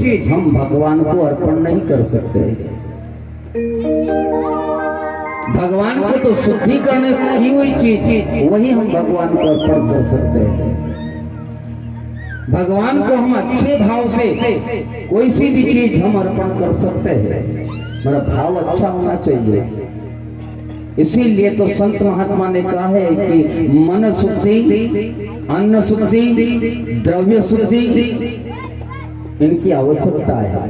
चीज हम भगवान को अर्पण नहीं कर सकते। भगवान को तो शुद्धिकरण की हुई चीज वही हम भगवान को अर्पण कर सकते हैं। भगवान को हम अच्छे भाव से कोई सी भी चीज हम अर्पण कर सकते हैं, मेरा भाव अच्छा होना चाहिए। इसीलिए तो संत महात्मा ने कहा है कि मन शुद्धि, अन्न शुद्धि, द्रव्य शुद्धि इनकी आवश्यकता है।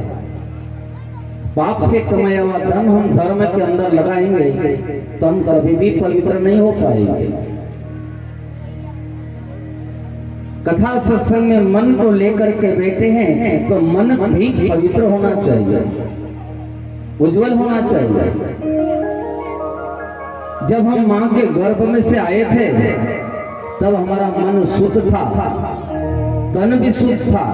पाप से कमाया हुआ धन हम धर्म के अंदर लगाएंगे तो हम कभी भी पवित्र नहीं हो पाएंगे। कथा सत्संग में मन को लेकर के बैठे हैं तो मन भी पवित्र होना चाहिए, उज्जवल होना चाहिए। जब हम मां के गर्भ में से आए थे तब हमारा मन शुद्ध था, तन भी शुद्ध था,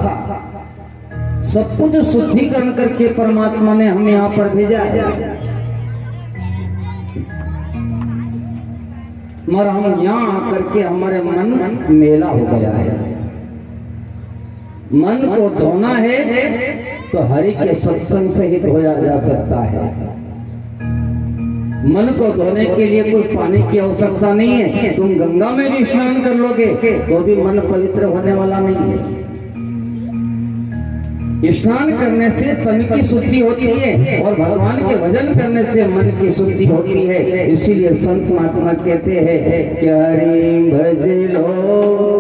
सब कुछ शुद्धिकरण करके परमात्मा ने हमें यहां पर भेजा है। मगर हम यहां आकर के हमारे मन मेला हो गया है। मन को धोना है तो हरि के सत्संग से ही धोया जा सकता है। मन को धोने के लिए कोई पानी की आवश्यकता नहीं है। तुम गंगा में भी स्नान कर लोगे तो भी मन पवित्र होने वाला नहीं है। स्नान करने से तन की शुद्धि होती है और भगवान के भजन करने से मन की शुद्धि होती है। इसीलिए संत महात्मा कहते हैं कि हरि भज लो,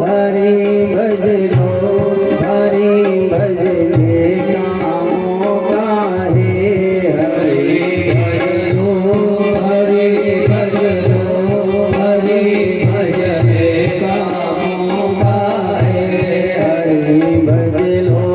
हरि भज लो, हरि भज ले कामों का है। हरि भज लो, हरि भज ले कामों का है। हरि भज लो,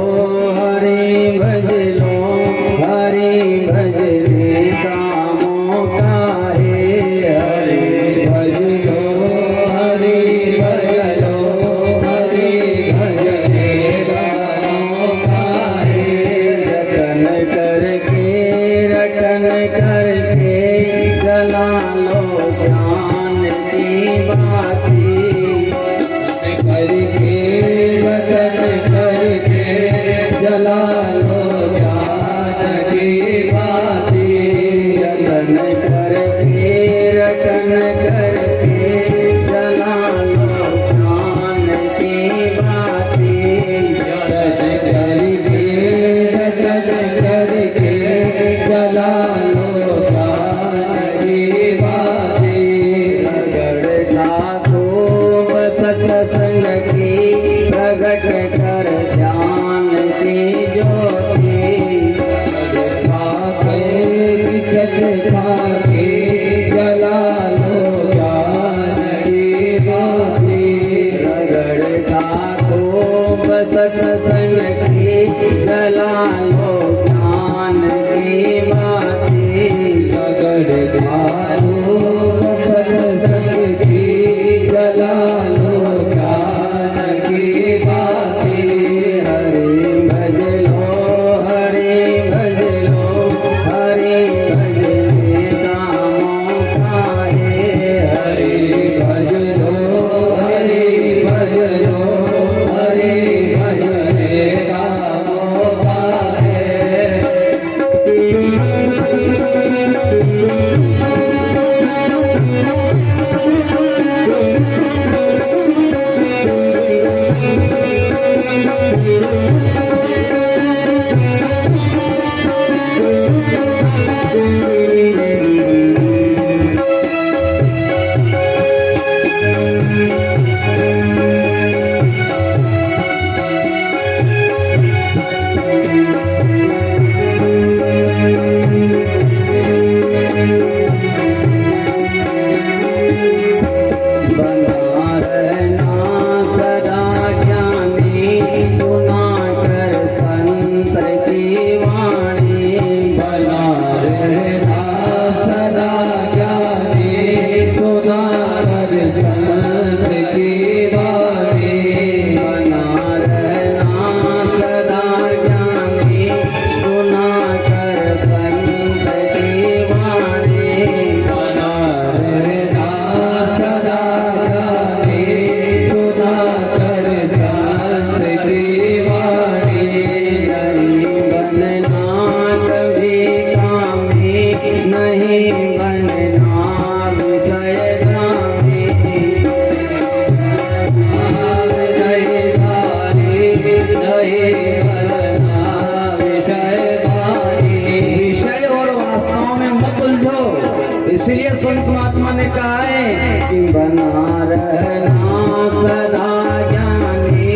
इसलिए संत महात्मा ने कहा है कि बना रहना सदा ज्ञानी,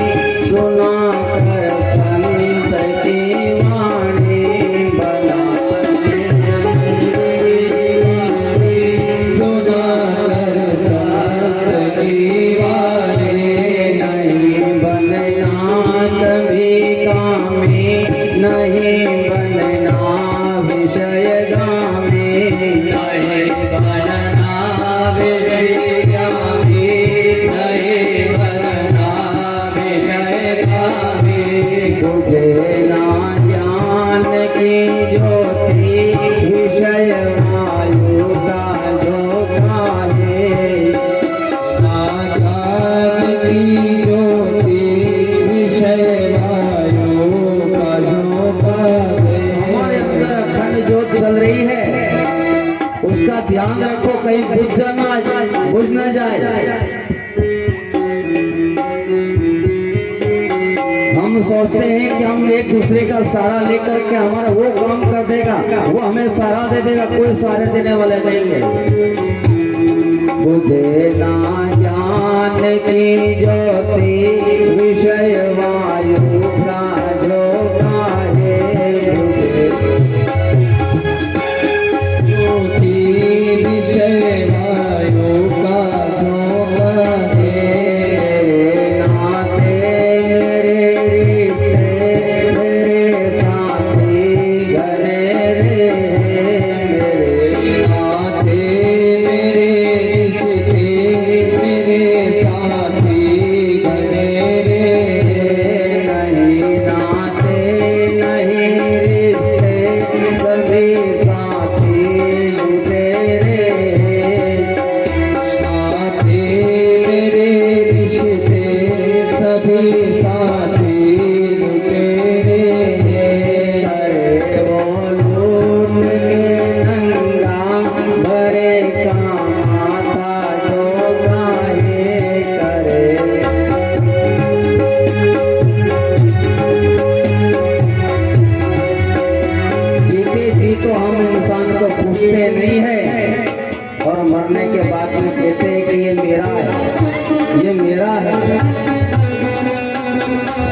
सुना कर संत की वाणी, बना सुना कर संत की वाणी, नहीं बनना कभी कामी, नहीं बनना विषय गामी, नहीं बनना विषय गामी, नहीं बनना विषय गामी। तुझे ना ज्ञान की ज्योति, विषय वायु का झोंका है, ना ज्ञान की ज्योति, विषय वायु का झोंका है। हमारे अंदर अखंड ज्योत जल रही है, उसका ध्यान रखो, कहीं बुझ न जाए। हम सोचते हैं कि हम एक दूसरे का सहारा लेकर के हमारा वो काम कर देगा, वो हमें सहारा दे देगा, कोई सहारे देने वाले नहीं है। मुझे ना ज्ञान की ज्योति, विषय वायु का झोंका है, ज्योति विषय वायु का झोंका है। मेरे नाते मेरे रिश्ते, मेरे साथी घने रे, मेरे नाते मेरे रिश्ते, मेरे साथी घने रे, नहीं नाते नहीं रिश्ते, सभी साथी तेरे, नाते मेरे रिश्ते, सभी साथी तेरे। अरे वो लूट के नंगा, बड़े का माथा जो गाये करे। जीते जी तो हम इंसान को पूछते नहीं है, और मरने के बाद में कहते हैं कि ये मेरा है, ये मेरा है।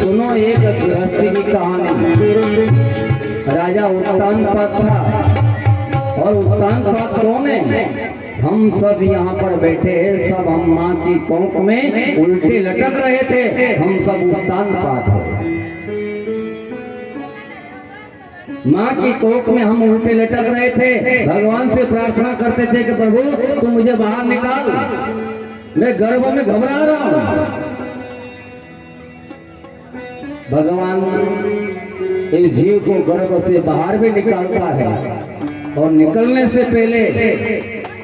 सुनो एक गृहस्थी की कहानी। राजा उत्तानपाद था, और उत्तानपाद कौन है? हम सब यहाँ पर बैठे हैं, सब हम माँ की कोख में उल्टे लटक रहे थे, हम सब उत्तानपाद हैं। माँ की कोख में हम उल्टे लटक रहे थे, भगवान से प्रार्थना करते थे कि प्रभु तू मुझे बाहर निकाल, मैं गर्भ में घबरा रहा हूँ। भगवान इस जीव को गर्भ से बाहर भी निकालता है, और निकलने से पहले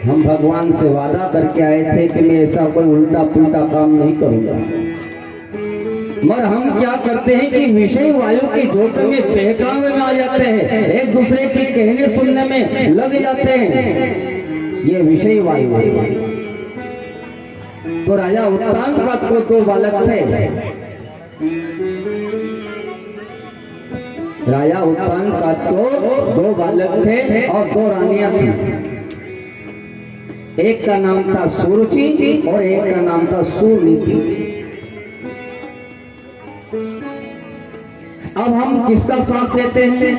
हम भगवान से वादा करके आए थे कि मैं ऐसा कोई उल्टा पुल्टा काम नहीं करूंगा। मगर हम क्या करते हैं कि विषय वायु की झोंक में बहकावे में आ जाते हैं, एक दूसरे की कहने सुनने में लग जाते हैं। ये विषय वायु है। तो राजा उत्तानपाद को दो बालक थे। राजा उत्तानपाद को दो बालक थे और दो रानियां थी। एक का नाम था सुरुचि और एक का नाम था सुनीति। अब हम किसका साथ लेते हैं?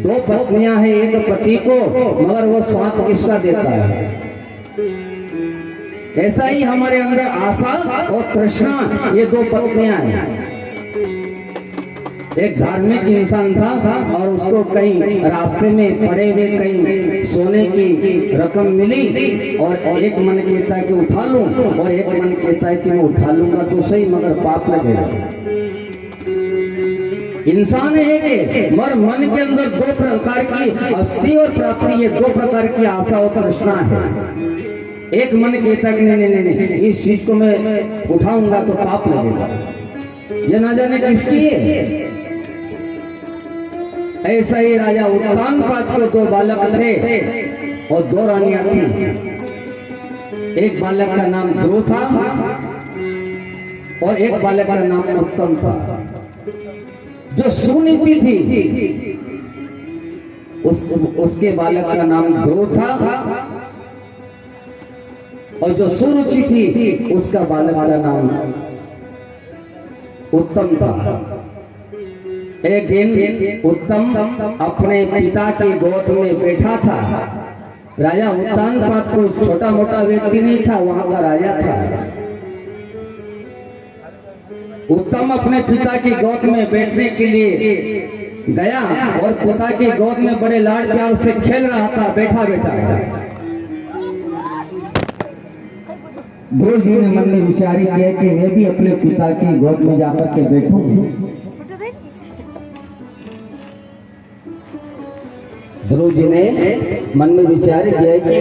दो पत्नियां हैं एक पति को, मगर वो साथ किसका देता है? ऐसा ही हमारे अंदर आशा और तृष्णा, ये दो पत्नियां हैं। एक धार्मिक इंसान था और उसको कहीं रास्ते में पड़े हुए कहीं सोने की रकम मिली, और एक मन कहता है कि उठा लूं, और एक मन कहता है कि मैं उठा लूंगा तो सही, मगर पाप लगेगा। इंसान है, मगर मन के अंदर दो प्रकार की अस्थि और प्राप्ति, ये दो प्रकार की आशा और तृष्णा है। एक मन कहता है कि नहीं नहीं नहीं, इस चीज को मैं उठाऊंगा तो पाप लगेगा। ये ना जाने किसकी है। ऐसा ही राजा उत्तानपाद को दो बालक थे और दो रानियां थी। एक बालक का नाम ध्रुव था और एक बालक का नाम उत्तम था। जो सुनीति थी उसके बालक का नाम ध्रुव था, और जो सुरुचि थी उसका बालक का नाम उत्तम था। एक दिन उत्तम अपने पिता की गोद में बैठा था। राजा उत्तानपाद कोई छोटा मोटा व्यक्ति नहीं था, वहां का राजा था। उत्तम अपने पिता की गोद में बैठने के लिए गया और पिता की गोद में बड़े लाड प्यार से खेल रहा था बैठा बैठा। ध्रुव जी ने मन में विचार किया कि मैं भी अपने पिता की गोद में जाकर के बैठूं। ध्रुव जी ने मन में विचार किया कि